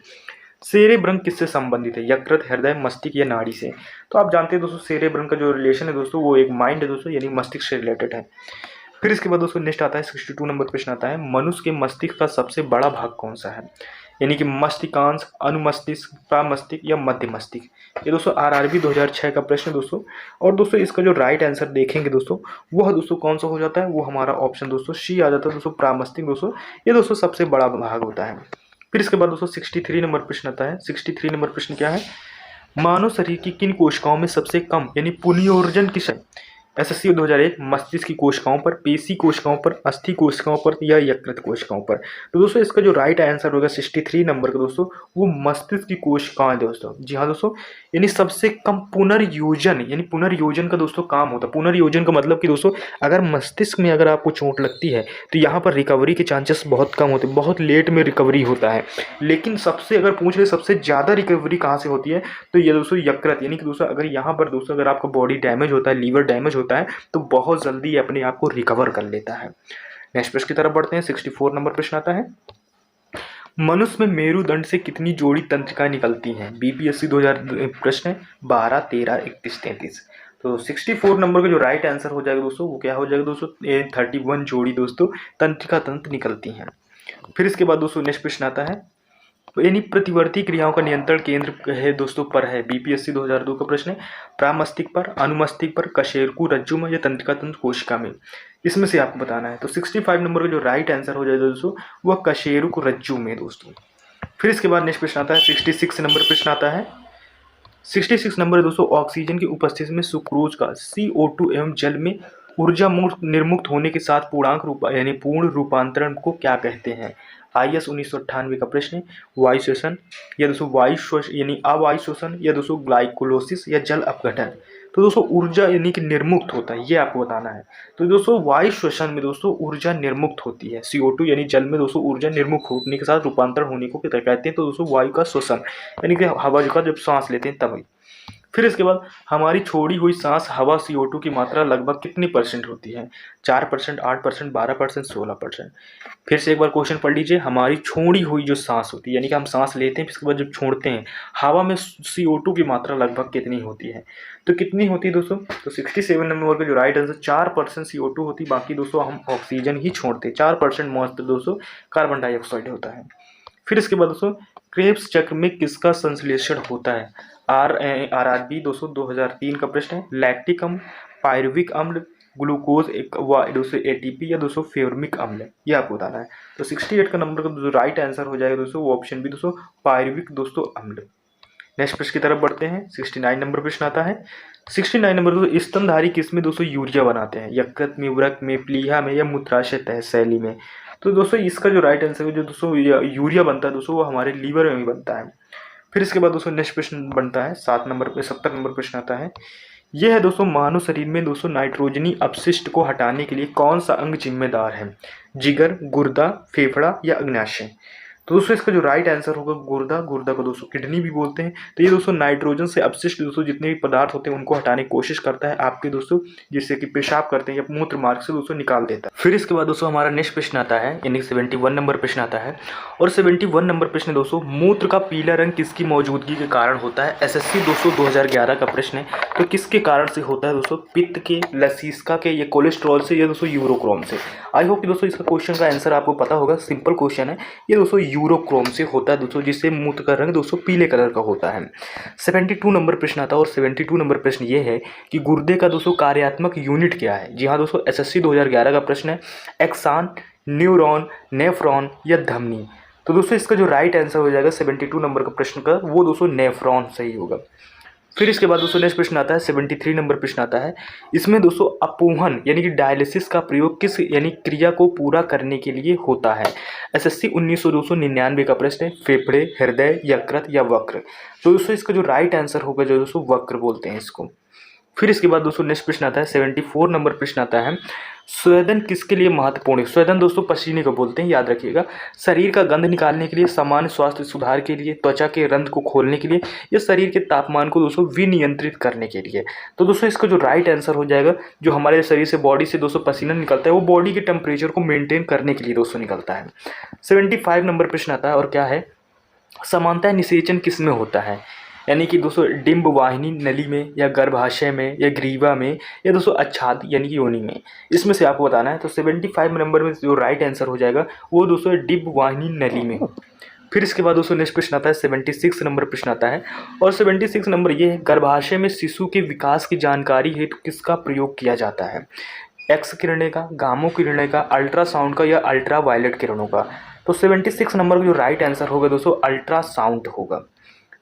सेरेब्रम किससे संबंधित है? यकृत, हृदय, मस्तिष्क या नाड़ी से? तो आप जानते हैं दोस्तों सेरेब्रम का जो रिलेशन है दोस्तों, वो एक माइंड है दोस्तों, यानी मस्तिष्क से रिलेटेड है। फिर इसके बाद दोस्तों नेक्स्ट आता है 62 नंबर प्रश्न आता है, मनुष्य के मस्तिष्क का सबसे बड़ा भाग कौन सा है? यानी कि मस्तिष्कांश, अनुमस्तिष्क, प्रामस्तिष्क या मध्य मस्तिष्क। ये दोस्तों RRB 2006 का प्रश्न दोस्तों। और दोस्तों इसका जो राइट आंसर देखेंगे दोस्तों, वह दोस्तों कौन सा हो जाता है, वो हमारा ऑप्शन दोस्तों C आ जाता है दोस्तों, प्रामस्तिष्क दोस्तों। ये दोस्तों सबसे बड़ा भाग होता है। फिर इसके बाद दोस्तों 63 नंबर प्रश्न आता है। 63 नंबर प्रश्न क्या है, मानव शरीर की किन कोशिकाओं में सबसे कम यानी पुनर्योजन किस है? SSC 2001 मस्तिष्क की कोशिकाओं पर, पेशी कोशिकाओं पर, अस्थि कोशिकाओं पर या यकृत कोशिकाओं पर? तो दोस्तों इसका जो राइट आंसर होगा 63 नंबर का दोस्तों, वो मस्तिष्क की कोशिकाएं दोस्तों। जी हाँ दोस्तों, यानी सबसे कम पुनर्योजन, यानी पुनर्योजन का दोस्तों काम होता है। पुनर्योजन का मतलब कि दोस्तों अगर मस्तिष्क में अगर आपको चोट लगती है तो यहाँ पर रिकवरी के चांसेस बहुत कम होते हैं, बहुत लेट में रिकवरी होता है। लेकिन सबसे अगर पूछ ले सबसे ज़्यादा रिकवरी कहाँ से होती है, तो ये दोस्तों यकृत, यानी कि दोस्तों अगर यहाँ पर दोस्तों अगर आपका बॉडी डैमेज होता है, लीवर डैमेज होता है, तो बहुत जल्दी अपने आप को रिकवर कर लेता है। नेक्स्ट प्रश्न की तरफ बढ़ते हैं। 64 नंबर प्रश्न आता है, मनुष्य में मेरुदंड से कितनी जोड़ी तंत्रिकाएं निकलती हैं? BPSC 2000 प्रश्न है, 12, 13, 31, 33। तो 64 नंबर का जो राइट आंसर हो जाएगा दोस्तों, वो क्या हो जाएगा दोस्तों, 31 जोड़ी दोस्तों तंत्रिका तंत्र निकलती हैं। फिर इसके बाद दोस्तों नेक्स्ट प्रश्न आता है, यानी प्रतिवर्ती क्रियाओं का नियंत्रण केंद्र है दोस्तों पर है। BPSC 2002 का प्रश्न है, प्रामस्तिष्क पर, अनुमस्तिष्क पर, कशेरुकी रज्जु में या तंत्रिका तंत्र कोशिका में? इसमें से आपको बताना है। तो 65 नंबर का जो राइट आंसर हो जाएगा दोस्तों, वह कशेरुकी रज्जु में दोस्तों। फिर इसके बाद नेक्स्ट प्रश्न आता है, 66 नंबर प्रश्न आता है। 66 नंबर दोस्तों, ऑक्सीजन की उपस्थिति में सुक्रोज का CO2 एवं जल में ऊर्जा निर्मुक्त होने के साथ पूर्णांक यानी पूर्ण रूपांतरण को क्या कहते हैं? IAS 1998 का प्रश्न है, वायु श्वसन या दोस्तों वायु श्वसन यानी अवायु श्वसन या दोस्तों ग्लाइकोलाइसिस या जल अपघटन? तो दोस्तों ऊर्जा यानी कि निर्मुक्त होता है, ये आपको बताना है। तो दोस्तों वायु श्वसन में दोस्तों ऊर्जा निर्मुक्त होती है, CO2 यानी जल में दोस्तों ऊर्जा निर्मुक्त होने के साथ रूपांतरण होने को क्या कहते हैं? तो दोस्तों वायु का श्वसन, यानी कि हवा का जब सांस लेते हैं तभी। फिर इसके बाद हमारी छोड़ी हुई सांस हवा CO2 की मात्रा लगभग कितनी % होती है? 4%, 8%, 12%, 16%। फिर से एक बार क्वेश्चन पढ़ लीजिए, हमारी छोड़ी हुई जो सांस होती है, यानी कि हम सांस लेते हैं फिर इसके बाद जब छोड़ते हैं, हवा में CO2 की मात्रा लगभग कितनी होती है? तो कितनी होती है दोस्तों? तो 67 नंबर का जो राइट आंसर 4% CO2 होती है, बाकी दोस्तों हम ऑक्सीजन ही छोड़ते हैं। 4% मात्र दोस्तों कार्बन डाइऑक्साइड होता है। फिर इसके बाद दोस्तों क्रेब्स चक्र में किसका संश्लेषण होता है? RRB दोस्तों 2003 का प्रश्न है, लैक्टिक अम्ल, पायरुविक अम्ल, ग्लूकोज एक दोस्तों एटीपी या दोस्तों फेर्मिक अम्ल है, ये आपको बताना है। तो 68 का नंबर का जो राइट आंसर हो जाएगा दोस्तों वो ऑप्शन बी दोस्तों पायरुविक दोस्तों अम्ल। नेक्स्ट प्रश्न की तरफ बढ़ते हैं। 69 नंबर प्रश्न आता है। 69 नंबर दोस्तों स्तनधारी किस में दोस्तों यूरिया बनाते हैं? यकृत में, वृक में, प्लीहा में या मूत्राशय तह शैली में? तो दोस्तों इसका जो राइट आंसर है जो दोस्तों यूरिया बनता है दोस्तों वो हमारे लीवर में भी बनता है। फिर इसके बाद दोस्तों नेक्स्ट प्रश्न बनता है 70 नंबर प्रश्न आता है। यह है दोस्तों मानव शरीर में दोस्तों नाइट्रोजनी अपशिष्ट को हटाने के लिए कौन सा अंग जिम्मेदार है? जिगर, गुर्दा, फेफड़ा या अग्न्याशय? तो दोस्तों इसका जो राइट आंसर होगा गुर्दा को दोस्तों किडनी भी बोलते हैं। तो ये दोस्तों नाइट्रोजन से अपशिष्ट दोस्तों जितने भी पदार्थ होते हैं उनको हटाने की कोशिश करता है आपके दोस्तों, जिससे कि पेशाब करते हैं या मूत्र मार्ग से दोस्तों निकाल देता है। फिर इसके बाद दोस्तों हमारा नेक्स्ट प्रश्न आता है, यानी 71 नंबर प्रश्न आता है। और 71 नंबर प्रश्न दोस्तों मूत्र का पीला रंग किसकी मौजूदगी के कारण होता है? एसएससी दोस्तों 2011 का प्रश्न है। तो किसके कारण से होता है दोस्तों? पित्त के, लसीस्का के या कोलेस्ट्रॉल से या दोस्तों यूरोक्रोम से? आई होप कि दोस्तों इसका क्वेश्चन का आंसर आपको पता होगा। सिंपल क्वेश्चन है ये दोस्तों, यूरोक्रोम से होता है दोस्तों, जिससे मूत्र का रंग दोस्तों पीले कलर का होता है। 72 नंबर प्रश्न आता है। और 72 नंबर प्रश्न ये है कि गुर्दे का दोस्तों कार्यात्मक यूनिट क्या है? जी हाँ दोस्तों, एसएससी 2011 का प्रश्न है। एक्सान, न्यूरॉन, नेफ्रॉन या धमनी? तो दोस्तों इसका जो राइट आंसर हो जाएगा 72 नंबर का प्रश्न का वो दोस्तों नेफ्रॉन सही होगा। फिर इसके बाद दोस्तों नेक्स्ट प्रश्न आता है 73 नंबर प्रश्न आता है। इसमें दोस्तों अपोहन यानी कि डायलिसिस का प्रयोग किस यानी क्रिया को पूरा करने के लिए होता है? एसएससी 1999 का प्रश्न है। फेफड़े, हृदय, यकृत या वक्र? तो दोस्तों इसका जो राइट आंसर होगा जो दोस्तों वक्र बोलते हैं इसको। फिर इसके बाद दोस्तों नेक्स्ट प्रश्न आता है 74 नंबर प्रश्न आता है। स्वेदन किसके लिए महत्वपूर्ण है? स्वेदन दोस्तों पसीने को बोलते हैं, याद रखिएगा। शरीर का गंध निकालने के लिए, सामान्य स्वास्थ्य सुधार के लिए, त्वचा के रंध्र को खोलने के लिए या शरीर के तापमान को दोस्तों विनियंत्रित करने के लिए? तो दोस्तों इसका जो राइट आंसर हो जाएगा जो हमारे शरीर से बॉडी से दोस्तों पसीना निकलता है वो बॉडी के टेम्परेचर को मेंटेन करने के लिए दोस्तों निकलता है। 75 नंबर प्रश्न आता है और क्या है? समानता निषेचन किस में होता है? यानी कि दोस्तों डिंब वाहिनी नली में या गर्भाशय में या ग्रीवा में या दोस्तों अच्छाद यानी कि योनि में? इसमें से आपको बताना है। तो 75 नंबर में जो राइट आंसर हो जाएगा वो दोस्तों डिंब वाहिनी नली में। फिर इसके बाद दोस्तों नेक्स्ट प्रश्न आता है 76 नंबर प्रश्न आता है। और 76 नंबर ये है, गर्भाशय में शिशु के विकास की जानकारी हेतु किसका प्रयोग किया जाता है? एक्स किरणें का, गामा किरणें का, अल्ट्रासाउंड का या अल्ट्रा वायलेट किरणों का? तो 76 नंबर का जो राइट आंसर होगा दोस्तों अल्ट्रासाउंड होगा।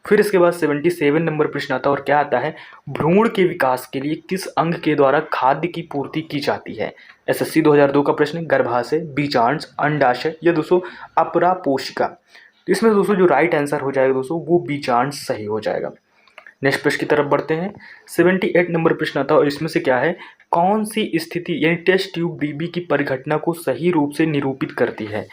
फिर इसके बाद 77 नंबर प्रश्न आता है और क्या आता है? भ्रूण के विकास के लिए किस अंग के द्वारा खाद्य की पूर्ति की जाती है? एसएससी 2002 का प्रश्न, गर्भाशय, बीजांड, अंडाशय या दोस्तों अपरा पोशिका? तो इसमें दोस्तों जो राइट आंसर हो जाएगा दोस्तों वो बीजांड सही हो जाएगा। नेक्स्ट प्रश्न की तरफ बढ़ते हैं। 78 नंबर प्रश्न आता है और इसमें से क्या है? कौन सी स्थिति यानी टेस्ट ट्यूब बीबी की परिघटना को सही रूप से निरूपित करती है?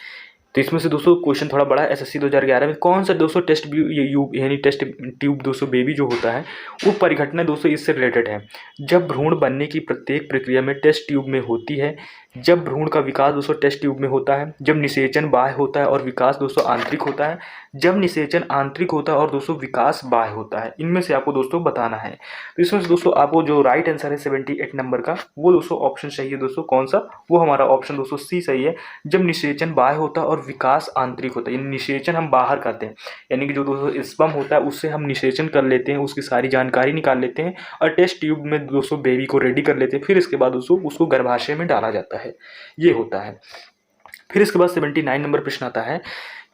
तो इसमें से दोस्तों क्वेश्चन थोड़ा बड़ा है। एसएससी 2011 में कौन सा दोस्तों टेस्ट यानी टेस्ट ट्यूब दोस्तों बेबी जो होता है वो परिघटना दोस्तों इससे रिलेटेड है? जब भ्रूण बनने की प्रत्येक प्रक्रिया में टेस्ट ट्यूब में होती है, जब भ्रूण का विकास दोस्तों टेस्ट ट्यूब में होता है, जब निषेचन बाह्य होता है और विकास दोस्तों आंतरिक होता है, जब निषेचन आंतरिक होता है और दोस्तों विकास बाह्य होता है। इनमें से आपको दोस्तों बताना है। तो इसमें से दोस्तों आपको जो राइट आंसर है 78 नंबर का वो दोस्तों ऑप्शन सही है दोस्तों। कौन सा? वो हमारा ऑप्शन दोस्तों सी सही है। जब निषेचन बाह्य होता है और विकास आंतरिक होता है, यानी निषेचन हम बाहर करते हैं, यानी कि जो दोस्तों स्पर्म होता है उससे हम निषेचन कर लेते हैं, उसकी सारी जानकारी निकाल लेते हैं और टेस्ट ट्यूब में दोस्तों बेबी को रेडी कर लेते हैं। फिर इसके बाद दोस्तों उसको गर्भाशय में डाला जाता है, ये होता है। फिर इसके बाद 79 नंबर प्रश्न आता है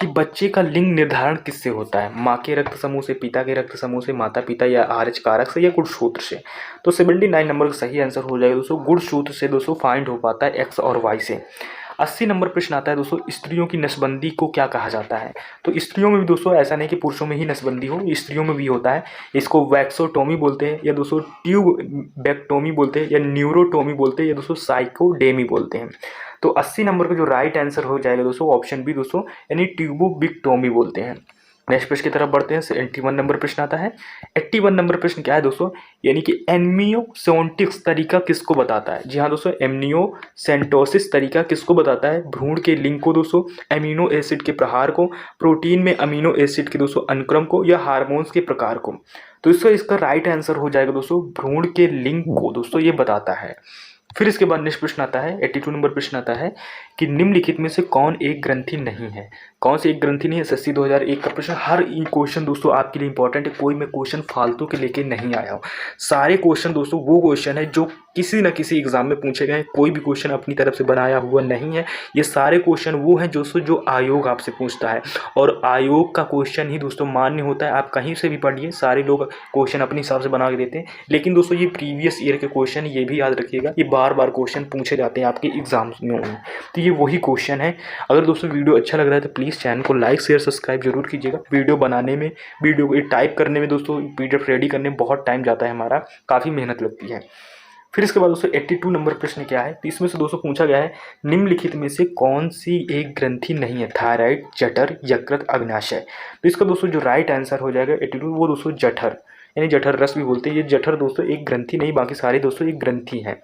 कि बच्चे का लिंग निर्धारण किससे होता है? माँ के रक्त समूह से, पिता के रक्त समूह से, माता पिता या आहार्य कारक से या गुणसूत्र से? तो 79 नंबर का सही आंसर हो जाएगा दोस्तों गुणसूत्र से दोस्तों फाइंड हो पाता है एक्स और वाई से। 80 नंबर प्रश्न आता है दोस्तों स्त्रियों की नसबंदी को क्या कहा जाता है? तो स्त्रियों में भी दोस्तों ऐसा नहीं कि पुरुषों में ही नसबंदी हो, स्त्रियों में भी होता है। इसको वैक्सोटोमी बोलते हैं या दोस्तों ट्यूबेक्टोमी बोलते हैं या न्यूरोटोमी बोलते हैं या दोस्तों साइकोडेमी बोलते हैं। तो 80 नंबर का जो राइट आंसर हो जाएगा दोस्तों ऑप्शन बी दोस्तों, यानी ट्यूबोबिक्टोमी बोलते हैं। नेक्स्ट प्रश्न की तरफ बढ़ते हैं। 81 नंबर प्रश्न आता है। 81 नंबर प्रश्न क्या है दोस्तों? यानी कि एमनियोसेंटिक्स तरीका किसको बताता है? जी हाँ दोस्तों, एमनियोसेंटोसिस तरीका किसको बताता है? भ्रूण के लिंग को दोस्तों, अमीनो एसिड के प्रहार को, प्रोटीन में अमीनो एसिड के दोस्तों अनुक्रम को या हार्मोन्स के प्रकार को? तो इसका राइट आंसर हो जाएगा दोस्तों भ्रूण के लिंग को दोस्तों ये बताता है। फिर इसके बाद नेक्स्ट प्रश्न आता है 82 नंबर प्रश्न आता है कि निम्नलिखित में से कौन एक ग्रंथि नहीं है? कौन सी एक ग्रंथि नहीं है? एसएससी 2001 का प्रश्न। हर क्वेश्चन दोस्तों आपके लिए इंपॉर्टेंट है, कोई मैं क्वेश्चन फालतू के लेके नहीं आया हूँ। सारे क्वेश्चन दोस्तों वो क्वेश्चन है जो किसी न किसी एग्जाम में पूछे गए हैं, कोई भी क्वेश्चन अपनी तरफ से बनाया हुआ नहीं है। ये सारे क्वेश्चन वो हैं दोस्तों जो आयोग आपसे पूछता है, और आयोग का क्वेश्चन ही दोस्तों मान्य होता है। आप कहीं से भी पढ़िए, सारे लोग क्वेश्चन अपने हिसाब से बना के देते हैं, लेकिन दोस्तों ये प्रीवियस ईयर के क्वेश्चन, ये भी याद रखिएगा, ये बार बार क्वेश्चन पूछे जाते हैं आपके एग्जाम्स में। तो ये वही क्वेश्चन है। अगर दोस्तों वीडियो अच्छा लग रहा है तो प्लीज़ चैनल को लाइक शेयर सब्सक्राइब जरूर कीजिएगा। वीडियो बनाने में, वीडियो को टाइप करने में दोस्तों, PDF रेडी करने में बहुत टाइम जाता है हमारा, काफ़ी मेहनत लगती है। फिर इसके बाद दोस्तों 82 नंबर प्रश्न क्या है? तो इसमें से दोस्तों पूछा गया है, निम्नलिखित में से कौन सी एक ग्रंथि नहीं है? थायराइड, जठर, यकृत, अग्नाशय। तो इसका दोस्तों जो राइट आंसर हो जाएगा 82, वो दोस्तों जठर, यानी जठर रस भी बोलते हैं। ये जठर दोस्तों एक ग्रंथि नहीं, बाकी सारे दोस्तों एक ग्रंथि हैं।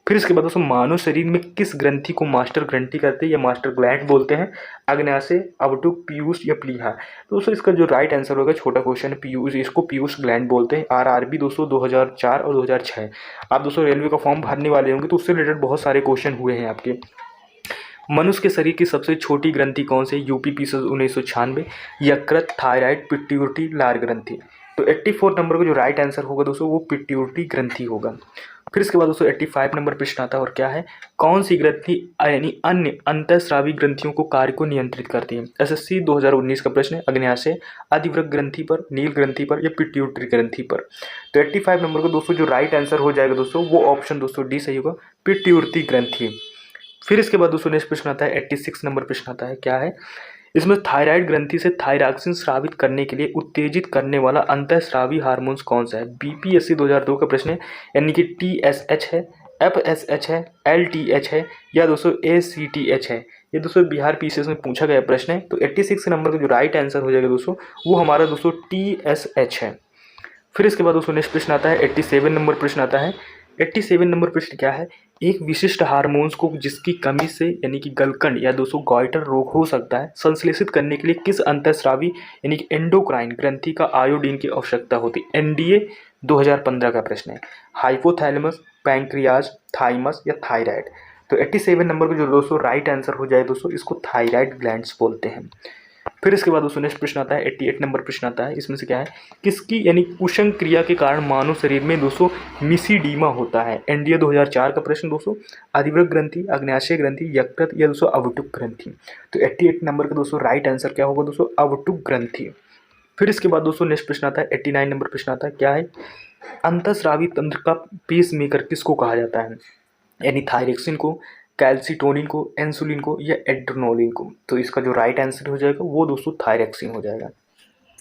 फिर इसके बाद दोस्तों मानव शरीर में किस ग्रंथि को मास्टर ग्रंथि कहते हैं या मास्टर ग्लैंड बोलते हैं? अग्नाशय, अवटुक, पीयूष या प्लीहा। तो दोस्तों इसका जो राइट आंसर होगा, छोटा क्वेश्चन है, पीयूष, इसको पीयूष ग्लैंड बोलते हैं। RRB दोस्तों 2004 और 2006। आप दोस्तों रेलवे का फॉर्म भरने वाले होंगे तो उससे रिलेटेड बहुत सारे क्वेश्चन हुए हैं आपके। मनुष्य के शरीर की सबसे छोटी ग्रंथि कौन सी? UPPC 1996, यकृत, थायराइड, पिट्यूटरी, लार ग्रंथि। तो 84 नंबर का जो राइट आंसर होगा दोस्तों वो पिट्यूटरी ग्रंथि होगा। फिर इसके बाद दोस्तों 85 नंबर प्रश्न आता है, और क्या है? कौन सी ग्रंथि यानी अन्य अंतःस्रावी ग्रंथियों को कार्य को नियंत्रित करती है? SSC 2019 का प्रश्न है। अग्न्याशय, अधिवृक्क ग्रंथि पर, नील ग्रंथि पर या पिट्यूटरी ग्रंथि पर। तो 85 नंबर का दोस्तों जो राइट आंसर हो जाएगा दोस्तों वो ऑप्शन दोस्तों डी सही होगा, पिट्यूटरी ग्रंथि। फिर इसके बाद दोस्तों नेक्स्ट प्रश्न आता है, 86 नंबर प्रश्न आता है, क्या है? इसमें थायराइड ग्रंथि से थायरॉक्सिन स्रावित करने के लिए उत्तेजित करने वाला अंतःस्रावी हार्मोन्स कौन सा है? BPSC 2002 का प्रश्न है, यानी कि TSH है, FSH है, LTH है या दोस्तों ACTH है। ये दोस्तों बिहार PCS में पूछा गया प्रश्न है। तो 86 नंबर का जो राइट आंसर हो जाएगा दोस्तों वो हमारा दोस्तों TSH है। फिर इसके बाद दोस्तों नेक्स्ट प्रश्न आता है, 87 नंबर प्रश्न आता है। 87 नंबर प्रश्न क्या है? एक विशिष्ट हार्मोन्स को जिसकी कमी से यानी कि गलकंड या दोस्तों गॉइटर रोग हो सकता है, संश्लेषित करने के लिए किस अंतःस्रावी यानी कि एंडोक्राइन ग्रंथि का आयोडीन की आवश्यकता होती है? NDA 2015 का प्रश्न है। हाइपोथैलेमस, पैंक्रियाज, थाइमस या थायराइड। तो 87 नंबर का जो दोस्तों राइट आंसर हो जाए दोस्तों इसको थायराइड ग्लैंड्स बोलते हैं। फिर इसके बाद दोस्तों नेक्स्ट प्रश्न आता है, 88 नंबर प्रश्न आता है। इसमें से क्या है? किसकी यानी कुशंग क्रिया के कारण मानव शरीर में दोस्तों मिसीडीमा होता है? NDA 2004 का प्रश्न दोस्तों। अधिवृक्क ग्रंथि, अग्न्याशय ग्रंथि, यकृत या दोस्तों अवटुक ग्रंथि। तो 88 नंबर का दोस्तों राइट आंसर क्या होगा दोस्तों? अवटुक ग्रंथि। फिर इसके बाद दोस्तों नेक्स्ट प्रश्न आता है, 89 नंबर प्रश्न आता है, क्या है? अंतःस्रावी तंत्र का पेस मेकर किसको कहा जाता है? यानी थायरॉक्सिन को, कैल्सिटोनिन को, इंसुलिन को या एड्रेनलिन को। तो इसका जो राइट आंसर हो जाएगा वो दोस्तों थायरॉक्सिन हो जाएगा।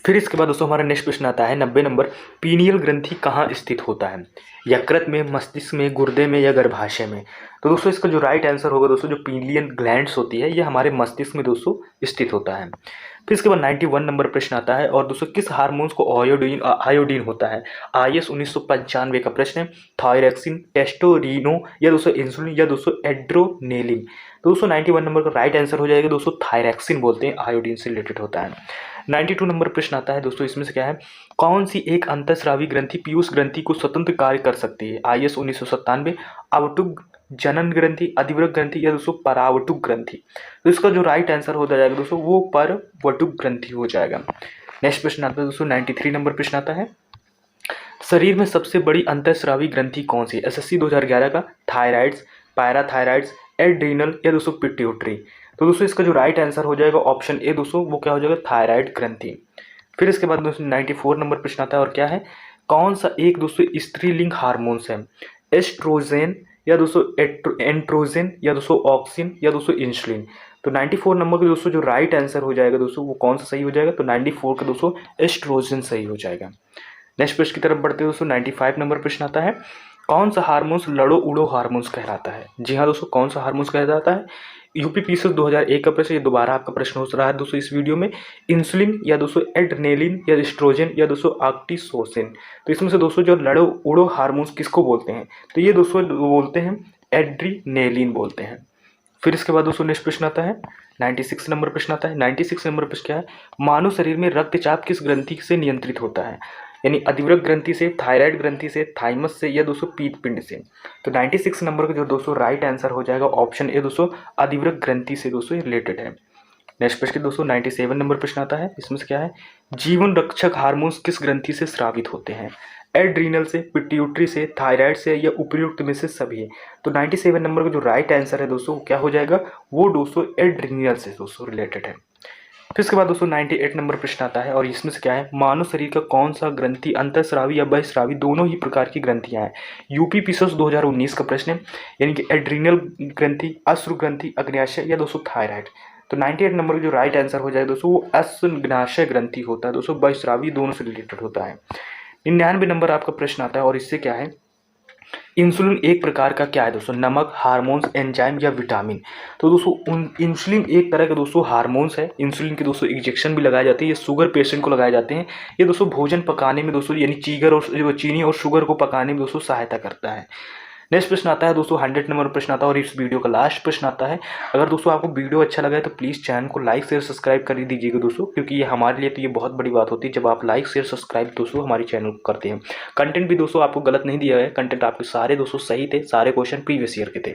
फिर इसके बाद दोस्तों हमारा नेक्स्ट प्रश्न आता है 90 नंबर, पीनियल ग्रंथि कहाँ स्थित होता है? यकृत में, मस्तिष्क में, गुर्दे में या गर्भाशय में? तो दोस्तों इसका जो राइट आंसर होगा दोस्तों जो पीनियल ग्लैंड्स होती है ये हमारे मस्तिष्क में दोस्तों स्थित होता है। फिर इसके बाद 91 नंबर प्रश्न आता है, और दोस्तों किस हार्मोन्स को आयोडीन होता है? IS 1995 का प्रश्न है। थायरॉक्सिन, टेस्टोस्टेरोन या दोस्तों इंसुलिन या दोस्तों एड्रेनलिन। तो दोस्तों 91 नंबर का राइट आंसर हो जाएगा दोस्तों थायरॉक्सिन बोलते हैं, आयोडीन से रिलेटेड होता है। 92 नंबर प्रश्न आता है दोस्तों, इसमें से क्या है? कौन सी एक अंतःस्रावी ग्रंथि पीयूष ग्रंथि को स्वतंत्र कार्य कर सकती है? IS 1997, अवटुक, जनन ग्रंथि, अधिवृक्क ग्रंथि या दोस्तों परावटुक ग्रंथि। तो इसका जो राइट आंसर हो जाएगा दोस्तों वो परवटुक ग्रंथि हो जाएगा। नेक्स्ट प्रश्न आता है दोस्तों 93 नंबर प्रश्न आता है, शरीर में सबसे बड़ी अंतःस्रावी ग्रंथि कौन सी है? SSC 2011 का थायराइड्स, पैराथायराइड्स, एड्रीनल या दोस्तों पिट्यूटरी। तो दोस्तों इसका जो राइट आंसर हो जाएगा ऑप्शन ए दोस्तों वो क्या हो जाएगा? थायराइड ग्रंथि। फिर इसके बाद दोस्तों 94 नंबर प्रश्न आता है, और क्या है? कौन सा एक दोस्तों स्त्रीलिंग हार्मोन्स है? एस्ट्रोजेन या दोस्तों एंड्रोजन या दोस्तों ऑक्सिन या दोस्तों इंसुलिन। तो 94 नंबर का दोस्तों जो राइट आंसर हो जाएगा दोस्तों वो कौन सा सही हो जाएगा? तो 94 का दोस्तों एस्ट्रोजन सही हो जाएगा। नेक्स्ट प्रश्न की तरफ बढ़ते हैं दोस्तों, 95 नंबर प्रश्न आता है, कौन सा हार्मोन्स लड़ो उड़ो हार्मोन्स कहलाता है? जी हाँ दोस्तों, कौन सा हार्मोन्स कहलाता है? UPPC 2001 का प्रश्न, ये दोबारा आपका प्रश्न हो रहा है दोस्तों इस वीडियो में। इंसुलिन या दोस्तों एड्रेनलिन या एस्ट्रोजन या दोस्तों ऑक्सीटोसिन। तो इसमें से दोस्तों जो लड़ो उड़ो हार्मोन्स किसको बोलते हैं? तो ये दोस्तों बोलते हैं एड्रेनलिन बोलते हैं। फिर इसके बाद दोस्तों नेक्स्ट प्रश्न आता है 96 नंबर प्रश्न आता है। 96 नंबर प्रश्न क्या है? मानव शरीर में रक्तचाप किस ग्रंथि से नियंत्रित होता है? यानी अधिवृक्क ग्रंथि से, थायराइड ग्रंथि से, थाइमस से या दोस्तों पीत पिंड से। तो 96 नंबर का जो दोस्तों राइट आंसर हो जाएगा ऑप्शन ए दोस्तों अधिवृक्क ग्रंथि से दोस्तों रिलेटेड है। नेक्स्ट प्रश्न दोस्तों 97 नंबर प्रश्न आता है। इसमें से क्या है, जीवन रक्षक हार्मोन्स किस ग्रंथि से स्रावित होते हैं? एड्रीनल से, पिट्यूटरी से, थायराइड से या उपयुक्त में से सभी? तो 97 नंबर का जो राइट आंसर है दोस्तों क्या हो जाएगा, वो दोस्तों एड्रीनल से दोस्तों रिलेटेड है। फिर इसके बाद दोस्तों 98 नंबर प्रश्न आता है और इसमें से क्या है, मानव शरीर का कौन सा ग्रंथि अंतःस्रावी या बहिःस्रावी दोनों ही प्रकार की ग्रंथियां हैं? यूपी पीसीएस 2019 का प्रश्न है, यानी कि एड्रीनल ग्रंथि, अश्रु ग्रंथि, अग्न्याशय या दोस्तों थायराइड। तो 98 नंबर का जो राइट आंसर हो जाए दोस्तों वो अग्न्याशय ग्रंथि होता है दोस्तों, बहिःस्रावी दोनों से रिलेटेड होता है। 99 नंबर आपका प्रश्न आता है और इससे क्या है, इंसुलिन एक प्रकार का क्या है दोस्तों, नमक, हार्मोन्स, एंजाइम या विटामिन? तो दोस्तों इंसुलिन एक तरह के दोस्तों हार्मोन्स है। इंसुलिन के दोस्तों इंजेक्शन भी लगाए जाते हैं, ये शुगर पेशेंट को लगाए जाते हैं। ये दोस्तों भोजन पकाने में दोस्तों यानी चीनी और शुगर को पकाने में दोस्तों सहायता करता है। नेक्स्ट प्रश्न आता है दोस्तों 100 नंबर प्रश्न आता है और इस वीडियो का लास्ट प्रश्न आता है। अगर दोस्तों आपको वीडियो अच्छा लगा है तो प्लीज़ चैनल को लाइक शेयर सब्सक्राइब कर दीजिएगा दोस्तों, क्योंकि ये हमारे लिए तो ये बहुत बड़ी बात होती है जब आप लाइक शेयर सब्सक्राइब दोस्तों हमारे चैनल को करते हैं। कंटेंट भी दोस्तों आपको गलत नहीं दिया है, कंटेंट आपके सारे दोस्तों सही थे, सारे क्वेश्चन प्रीवियस ईयर के थे।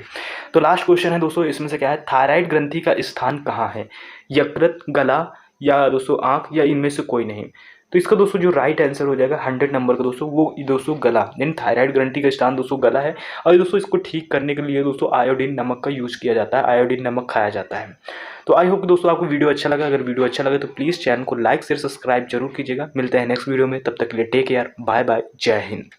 तो लास्ट क्वेश्चन है दोस्तों, इसमें से क्या है, थायराइड ग्रंथि का स्थान कहाँ है? यकृत, गला या दोस्तों आँख या इनमें से कोई नहीं? तो इसका दोस्तों जो राइट आंसर हो जाएगा 100 नंबर का दोस्तों, वो दोस्तों गला, यानी थायराइड ग्रंथि का स्थान दोस्तों गला है। और दोस्तों इसको ठीक करने के लिए दोस्तों आयोडीन नमक का यूज़ किया जाता है, आयोडीन नमक खाया जाता है। तो आई होप दोस्तों आपको वीडियो अच्छा लगा। अगर वीडियो अच्छा लगे तो प्लीज़ चैनल को लाइक शेयर सब्सक्राइब जरूर कीजिएगा। मिलते हैं नेक्स्ट वीडियो में, तब तक के लिए टेक केयर, बाय बाय, जय हिंद।